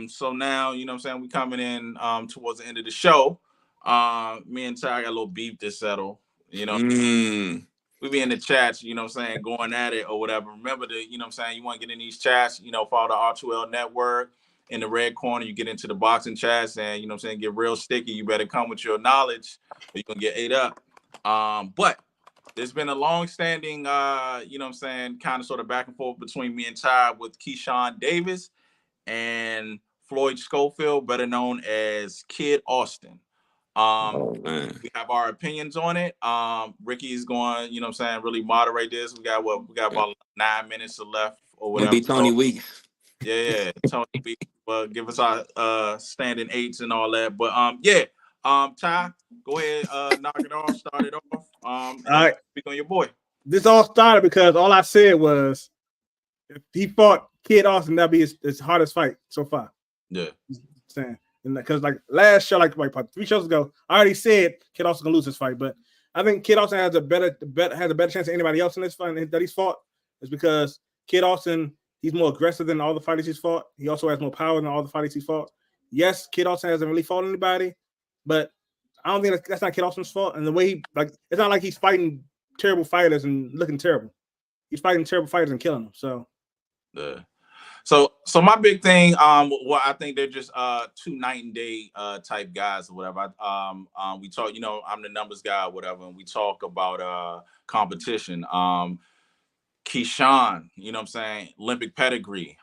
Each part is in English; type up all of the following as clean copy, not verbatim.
So now, you know what I'm saying, we coming in towards the end of the show. Me and Ty got a little beef to settle. You know, we be in the chats, you know what I'm saying, going at it or whatever. Remember you know what I'm saying, you want to get in these chats, follow the R2L network. In the red corner, you get into the boxing chats and, you know what I'm saying, get real sticky. You better come with your knowledge or you're going to get ate up. But there's been a long-standing, you know what I'm saying, kind of sort of back and forth between me and Ty with Keyshawn Davis and Floyd Schofield, better known as Kid Austin. We have our opinions on it. Ricky's going, you know what I'm saying, really moderate this. We got about 9 minutes left or whatever. Gonna be Tony Weeks. Yeah, Tony Weeks. Well, give us our standing eights and all that. But Ty, go ahead, knock it off, start it off. All right, speak on your boy. This all started because all I said was if he fought Kid Austin, that'd be his hardest fight so far. Yeah. Saying. Because like last show, like 3 shows ago, I already said Kid Austin gonna lose this fight, but I think Kid Austin has a better chance than anybody else in this fight that he's fought. Is because Kid Austin, he's more aggressive than all the fighters he's fought. He also has more power than all the fighters he's fought. Yes, Kid Austin hasn't really fought anybody, but I don't think that's not Kid Austin's fault. And the way it's not like he's fighting terrible fighters and looking terrible. He's fighting terrible fighters and killing them. So, yeah. So my big thing, well, I think they're just 2 night and day type guys or whatever. We talk, I'm the numbers guy or whatever, and we talk about competition. Keyshawn, you know what I'm saying, Olympic pedigree,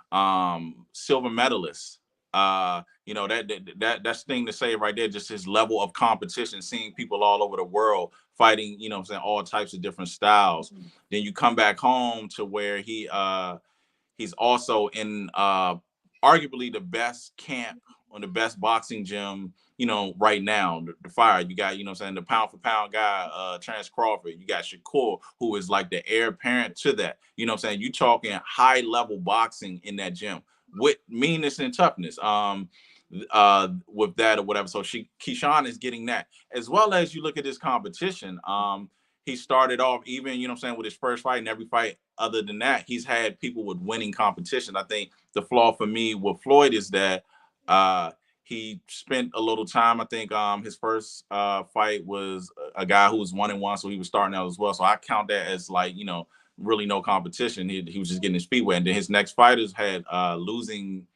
silver medalist. That's the thing to say right there, just his level of competition, seeing people all over the world fighting, you know what I'm saying, all types of different styles. Mm-hmm. Then you come back home to where he's also in arguably the best camp or the best boxing gym, right now, the Fire. You got, you know what I'm saying, the pound for pound guy, Terence Crawford. You got Shakur, who is like the heir apparent to that. You know what I'm saying? You talking high level boxing in that gym with meanness and toughness. With that or whatever. So Keyshawn is getting that. As well as you look at this competition, he started off even, you know what I'm saying, with his first fight and every fight other than that, he's had people with winning competition. I think the flaw for me with Floyd is that he spent a little time. I think his first fight was a guy who was 1-1, so he was starting out as well. So I count that as like, really no competition. He was just getting his feet wet. And then his next fighters had losing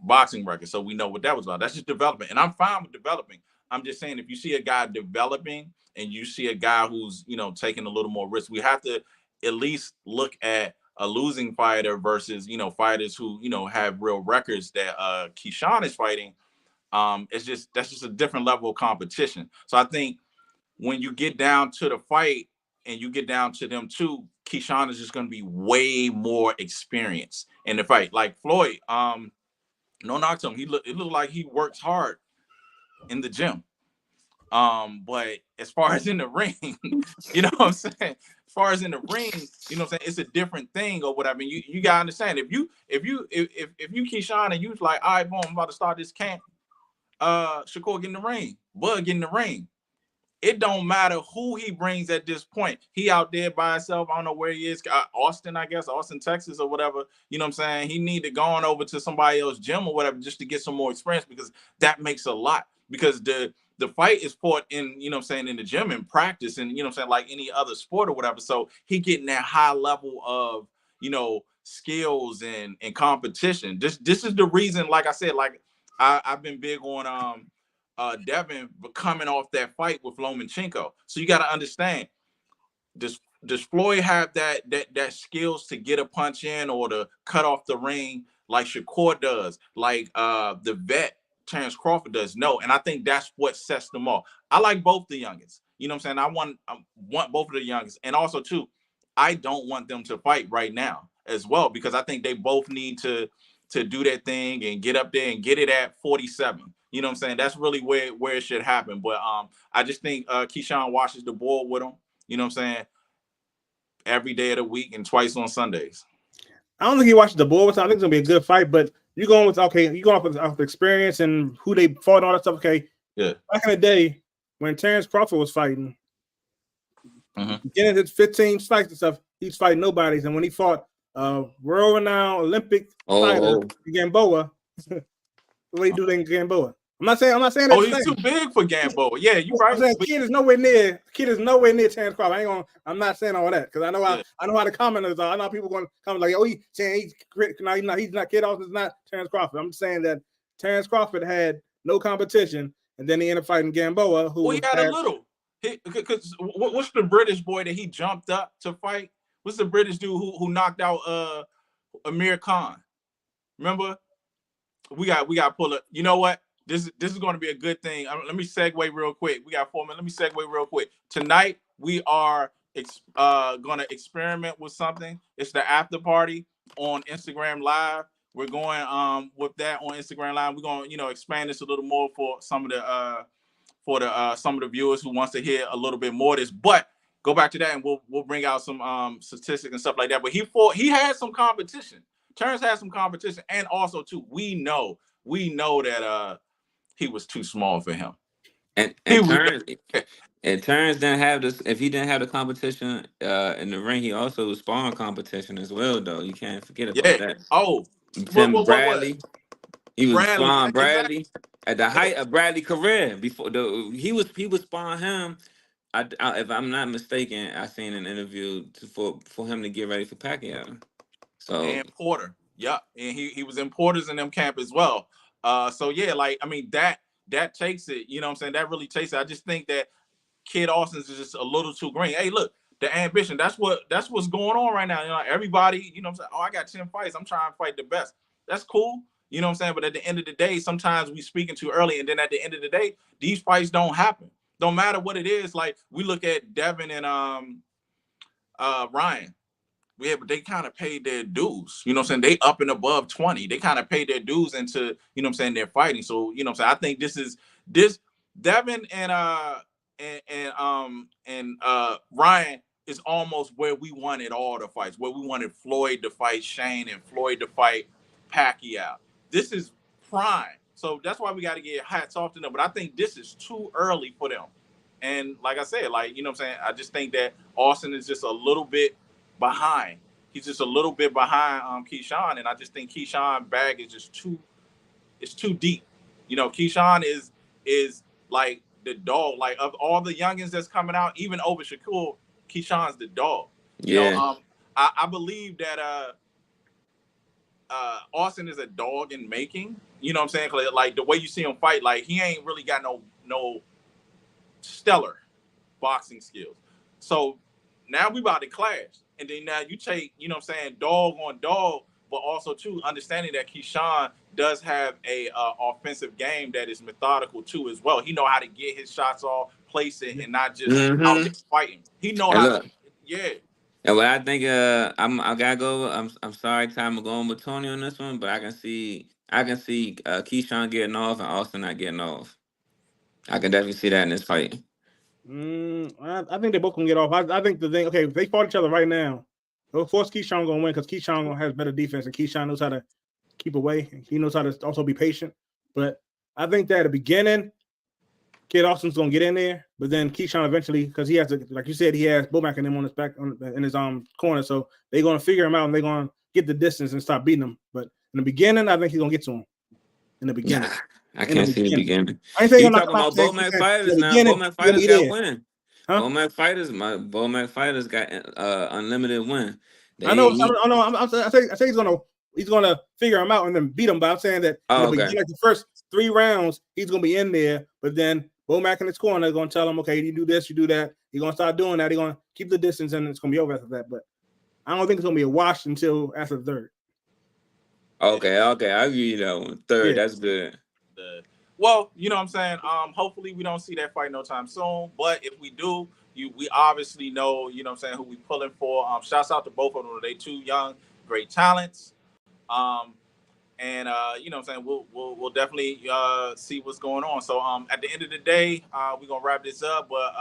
boxing records. So we know what that was about. That's just development. And I'm fine with developing. I'm just saying, if you see a guy developing and you see a guy who's, taking a little more risk, we have to at least look at a losing fighter versus, fighters who, have real records that Keyshawn is fighting. That's just a different level of competition. So I think when you get down to the fight and you get down to them too, Keyshawn is just going to be way more experienced in the fight. Like Floyd, no knock to him. It looked like he works hard in the gym. But as far as in the ring, you know what I'm saying? As far as in the ring, you know what I'm saying? It's a different thing or whatever. I mean, you gotta understand. If you Keyshawn and you like, all right, boom, I'm about to start this camp. Shakur get in the ring, Bud get in the ring. It don't matter who he brings at this point. He out there by himself. I don't know where he is. Austin, I guess, Austin, Texas or whatever. You know what I'm saying? He need to go on over to somebody else's gym or whatever just to get some more experience, because that makes a lot. Because the fight is fought in, you know what I'm saying, in the gym in practice and, you know what I'm saying, like any other sport or whatever. So he getting that high level of, skills and competition. This is the reason, like I said, like I've been big on Devin coming off that fight with Lomachenko. So you got to understand, does Floyd have that skills to get a punch in or to cut off the ring like Shakur does, like the vet Terence Crawford does? No. And I think that's what sets them off. I like both the youngest. You know what I'm saying? I want both of the youngest. And also too, I don't want them to fight right now as well, because I think they both need to do their thing and get up there and get it at 47. You know what I'm saying? That's really where it should happen. But I just think Keyshawn washes the board with him, you know what I'm saying, every day of the week and twice on Sundays. I don't think he watches the board with him. I think it's going to be a good fight, but you're going with, you're going off the experience and who they fought and all that stuff. Okay. Yeah. Back in the day when Terence Crawford was fighting, getting his 15 fights and stuff, he's fighting nobodies. And when he fought world-renowned Olympic fighter Gamboa, The way he do things Gamboa. I'm not saying Oh, that's he's too same. big for Gamboa. Yeah, you're I'm right. saying But kid is nowhere near. Kid is nowhere near Terrence Crawford. I'm not saying all that because yeah, I know how the commenters are. I know people going to comment like, oh, he's saying he's no, he's not. Kid Austin's not Terrence Crawford. I'm saying that Terrence Crawford had no competition, and then he ended up fighting Gamboa, well, who he had a had little. Because what's the British boy that he jumped up to fight? What's the British dude who knocked out Amir Khan? Remember? We got to pull it. You know what? This is going to be a good thing. Let me segue real quick. We got 4 minutes. Let me segue real quick. Tonight we are going to experiment with something. It's the after party on Instagram Live. We're going with that on Instagram Live. We're going to expand this a little more for some of the viewers who wants to hear a little bit more of this. But go back to that and we'll bring out some statistics and stuff like that. But he had some competition. Terrence had some competition, and also too, we know that he was too small for him. And He and was Terrence and Terrence didn't have this. If he didn't have the competition in the ring, he also was sparring competition as well. Though you can't forget about yeah. that. Oh, Tim what? Bradley, he was Bradley, sparring exactly. Bradley at the height of Bradley's career. Before he was sparring him. If I'm not mistaken, I seen an interview for him to get ready for Pacquiao. So And Porter. Yep. And he was in Porter's in them camp as well. So yeah, like I mean that takes it, you know what I'm saying? That really takes it. I just think that Kid Austin's is just a little too green. Hey, look, the ambition. That's what's going on right now. Everybody, you know what I'm saying? Oh, I got 10 fights. I'm trying to fight the best. That's cool. You know what I'm saying? But at the end of the day, sometimes we speaking too early, and then at the end of the day, these fights don't happen. Don't matter what it is. Like we look at Devin and Ryan. Yeah, but they kind of paid their dues. You know what I'm saying? They up and above 20. They kind of paid their dues into, you know what I'm saying, they're fighting. So, you know what I'm saying? I think this Devin and Ryan is almost where we wanted all the fights, where we wanted Floyd to fight Shane and Floyd to fight Pacquiao. This is prime. So that's why we got to get hats off to them. But I think this is too early for them. And like I said, like, you know what I'm saying? I just think that Austin is just a little bit behind. He's just a little bit behind Keyshawn, and I just think Keyshawn bag is just too deep. Keyshawn is like the dog. Like of all the youngins that's coming out, even over Shakur, Keyshawn's the dog. yeah, I believe that Austin is a dog in making. You know what I'm saying? Like the way you see him fight, like he ain't really got no stellar boxing skills. So now we about to clash. And then now you take, you know what I'm saying, dog on dog, but also too understanding that Keyshawn does have a offensive game that is methodical too as well. He know how to get his shots off, place it, and not just out there mm-hmm. fighting. He know And how to, look, yeah. and what I think, I gotta go. I'm sorry, time I'm going with Tony on this one, but I can see Keyshawn getting off and Austin not getting off. I can definitely see that in this fight. I think they both gonna get off. I think the thing. Okay, if they fought each other right now, of course Keyshawn gonna win because Keyshawn has better defense and Keyshawn knows how to keep away. He knows how to also be patient. But I think that at the beginning, Kid Austin's gonna get in there, but then Keyshawn eventually, because he has to, like you said, he has Bomac and him on his back in his corner, so they're gonna figure him out and they're gonna get the distance and stop beating him. But in the beginning, I think he's gonna get to him. In the Nah, beginning, I in the can't see the beginning, beginning. I ain't saying You I'm not. talking I'm not about saying, Bowman in fighters the now? beginning Bowman he's gonna fighters be got there, win. huh? Bowman fighters got unlimited win. I know. They I know. I say he's gonna figure him out and then beat him. But I'm saying that in Oh, the beginning, okay. like the first 3 rounds, he's gonna be in there. But then Bomac in his corner is gonna tell him, okay, you do this, you do that. He's gonna start doing that. He's gonna keep the distance, and it's gonna be over after that. But I don't think it's gonna be a wash until after the third. Okay, I'll give you that one. Third, Yeah. that's good. Well, you know what I'm saying? Hopefully we don't see that fight no time soon. But if we do, we obviously know, you know what I'm saying, who we pulling for. Shouts out to both of them. They two young, great talents. Um, and you know what I'm saying, we'll definitely see what's going on. So at the end of the day, we're gonna wrap this up. But